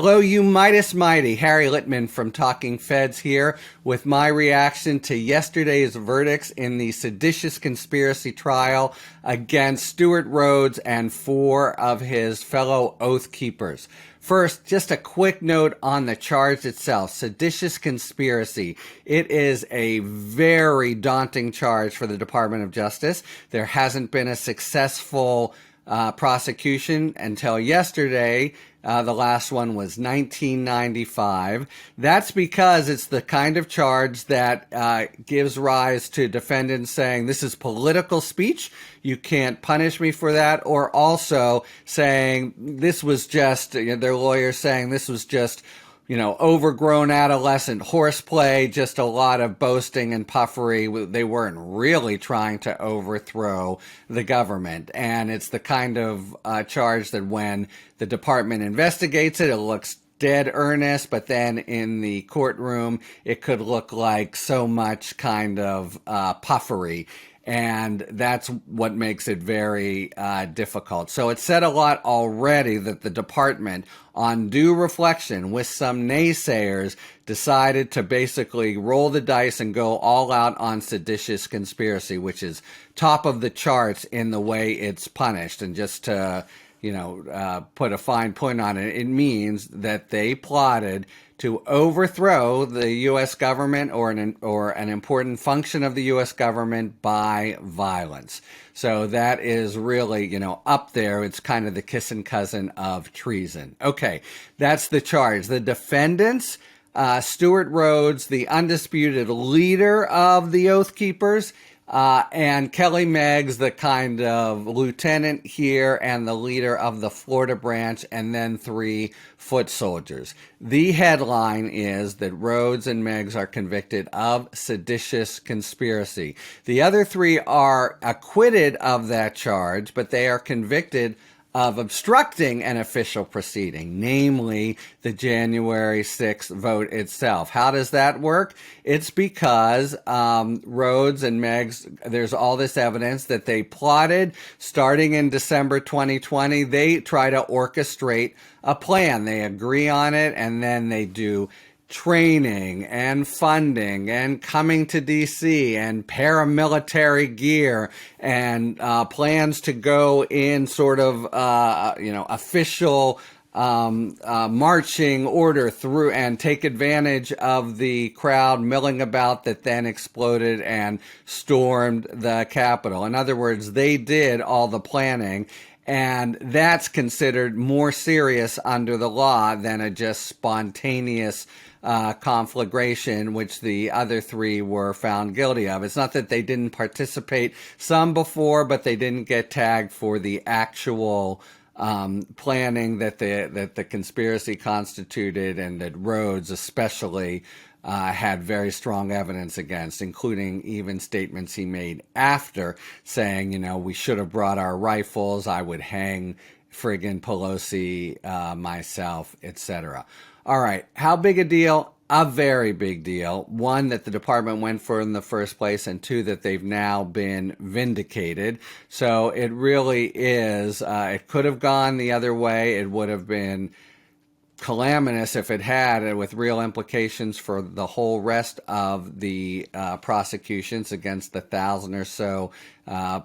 Hello, you Midas Mighty. Harry Litman from Talking Feds here with my reaction to yesterday's verdicts in the seditious conspiracy trial against Stewart Rhodes and 4 of his fellow Oath Keepers. First, just a quick note on the charge itself, seditious conspiracy. It is a very daunting charge for the Department of Justice. There hasn't been a successful prosecution until yesterday. The last one was 1995. That's because it's the kind of charge that gives rise to defendants saying this is political speech. You can't punish me for that. Or also saying this was just, their lawyers saying this was just, overgrown adolescent horseplay, just a lot of boasting and puffery. They weren't really trying to overthrow the government. And it's the kind of charge that when the department investigates it, it looks dead earnest, but then in the courtroom, it could look like so much kind of puffery. And that's what makes it very difficult. So it said a lot already that the department, on due reflection with some naysayers, decided to basically roll the dice and go all out on seditious conspiracy, which is top of the charts in the way it's punished. And just to put a fine point on it, it means that they plotted to overthrow the U.S. government or an important function of the U.S. government by violence. So that is really, up there. It's kind of the kissing cousin of treason. Okay, that's the charge. The defendants, Stewart Rhodes, the undisputed leader of the Oath Keepers, and Kelly Meggs, the kind of lieutenant here and the leader of the Florida branch, and then 3 foot soldiers. The headline is that Rhodes and Meggs are convicted of seditious conspiracy. The other 3 are acquitted of that charge, but they are convicted of obstructing an official proceeding, namely the January 6th vote itself. How does that work? It's because Rhodes and Meggs, there's all this evidence that they plotted starting in December 2020. They try to orchestrate a plan. They agree on it, and then they do training and funding and coming to D.C. and paramilitary gear and plans to go in sort of, official marching order through and take advantage of the crowd milling about that then exploded and stormed the Capitol. In other words, they did all the planning. And that's considered more serious under the law than a just spontaneous conflagration, which the other 3 were found guilty of. It's not that they didn't participate some before, but they didn't get tagged for the actual planning that the conspiracy constituted, and that Rhodes especially had very strong evidence against, including even statements he made after saying, we should have brought our rifles, I would hang friggin' Pelosi myself, etc. All right, how big a deal? A very big deal. 1, that the department went for in the first place, and 2, that they've now been vindicated. So it really is, it could have gone the other way. It would have been calamitous if it had, with real implications for the whole rest of the prosecutions against the 1,000 or so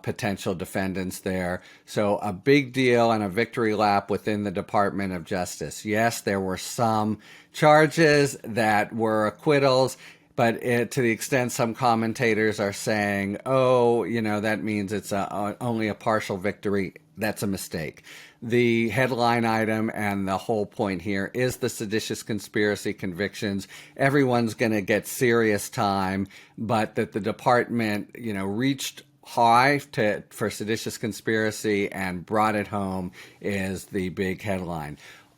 potential defendants there. So a big deal and a victory lap within the Department of Justice. Yes, there were some charges that were acquittals, but to the extent some commentators are saying, that means it's only a partial victory, that's a mistake. The headline item and the whole point here is the seditious conspiracy convictions. Everyone's going to get serious time, but that the department, reached high for seditious conspiracy and brought it home is the big headline.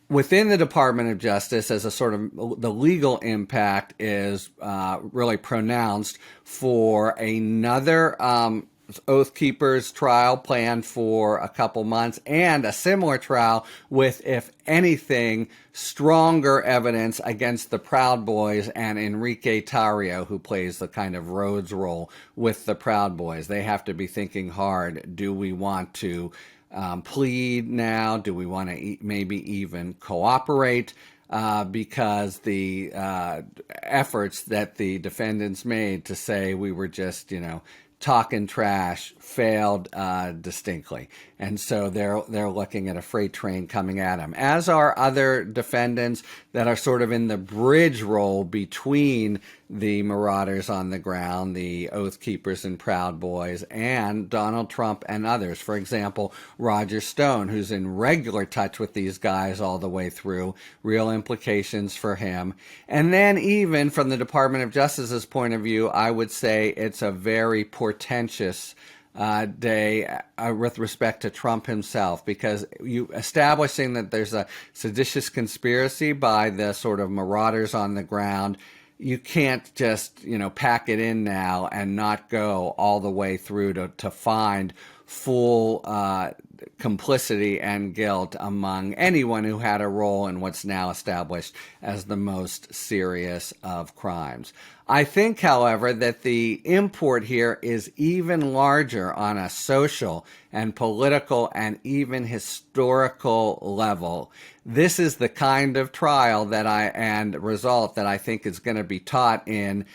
Within the Department of Justice, as a sort of the legal impact is really pronounced for another Oath Keepers trial planned for a couple months, and a similar trial with, if anything, stronger evidence against the Proud Boys and Enrique Tarrio, who plays the kind of Rhodes role with the Proud Boys. They have to be thinking hard. Do we want to plead now? Do we want to maybe even cooperate? because the efforts that the defendants made to say we were just, talking trash failed distinctly. And so they're looking at a freight train coming at them, as are other defendants that are sort of in the bridge role between the marauders on the ground, the Oath Keepers and Proud Boys, and Donald Trump and others. For example, Roger Stone, who's in regular touch with these guys all the way through, real implications for him. And then even from the Department of Justice's point of view, I would say it's a very portentous day with respect to Trump himself, because you establishing that there's a seditious conspiracy by the sort of marauders on the ground, you can't just, pack it in now and not go all the way through to find full complicity and guilt among anyone who had a role in what's now established as the most serious of crimes. I think, however, that the import here is even larger on a social and political and even historical level. This is the kind of trial and result that I think is going to be taught in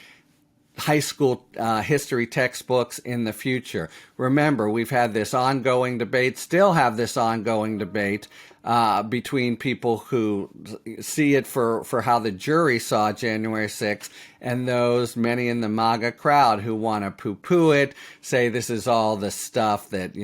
high school history textbooks in the future. Remember, we've had this ongoing debate, still have this ongoing debate between people who see it for how the jury saw January 6th and those, many in the MAGA crowd, who want to poo-poo it, say this is all the stuff that,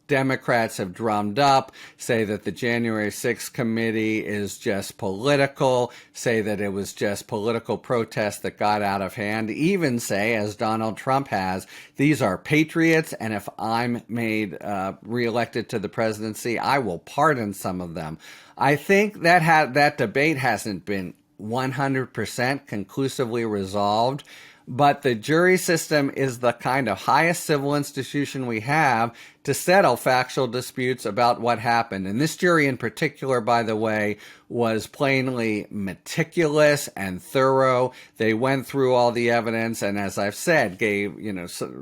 Democrats have drummed up, say that the January 6th committee is just political, say that it was just political protest that got out of hand, even say, as Donald Trump has, these are patriots, and if I'm made reelected to the presidency, I will pardon some of them. I think that debate hasn't been 100% conclusively resolved, but the jury system is the kind of highest civil institution we have to settle factual disputes about what happened. And this jury in particular, by the way, was plainly meticulous and thorough. They went through all the evidence and, as I've said, gave,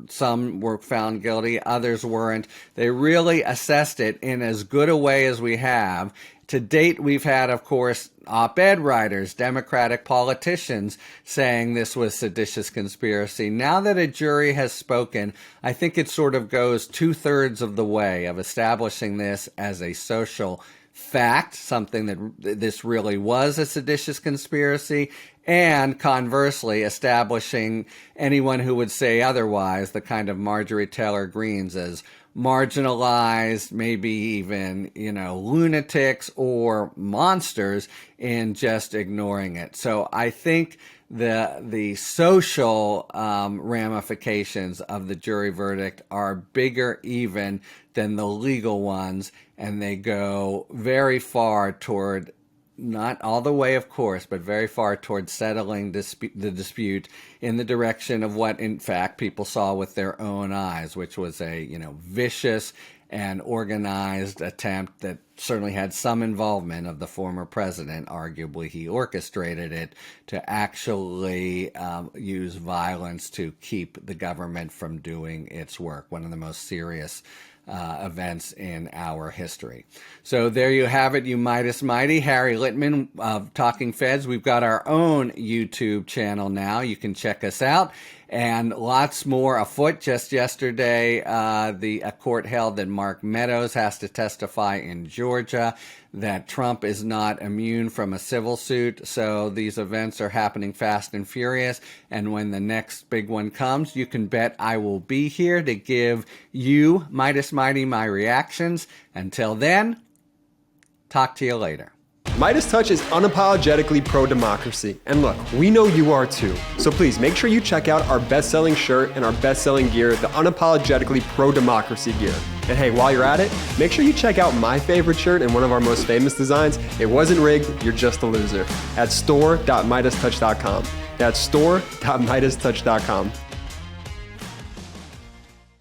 some were found guilty, others weren't. They really assessed it in as good a way as we have. To date, we've had, of course, op-ed writers, Democratic politicians saying this was seditious conspiracy. Now that a jury has spoken, I think it sort of goes 2/3 of the way of establishing this as a social fact, something that this really was a seditious conspiracy, and conversely establishing anyone who would say otherwise, the kind of Marjorie Taylor Greenes, as marginalized, maybe even, lunatics or monsters in just ignoring it. So I think the social ramifications of the jury verdict are bigger even than the legal ones, and they go very far toward, not all the way, of course, but very far toward settling the dispute in the direction of what, in fact, people saw with their own eyes, which was a, vicious and organized attempt that certainly had some involvement of the former president. Arguably, he orchestrated it to actually use violence to keep the government from doing its work, one of the most serious events in our history. So there you have it, you Meidas Mighty. Harry Litman of Talking Feds. We've got our own YouTube channel now. You can check us out. And lots more afoot. Just yesterday, a court held that Mark Meadows has to testify in Georgia, that Trump is not immune from a civil suit. So these events are happening fast and furious. And when the next big one comes, you can bet I will be here to give you, Meidas Mighty, my reactions. Until then, talk to you later. MeidasTouch is unapologetically pro-democracy, and look, we know you are too. So please make sure you check out our best-selling shirt and our best-selling gear, the unapologetically pro-democracy gear. And hey, while you're at it, make sure you check out my favorite shirt and one of our most famous designs. It wasn't rigged, you're just a loser. At store.meidastouch.com. That's store.meidastouch.com.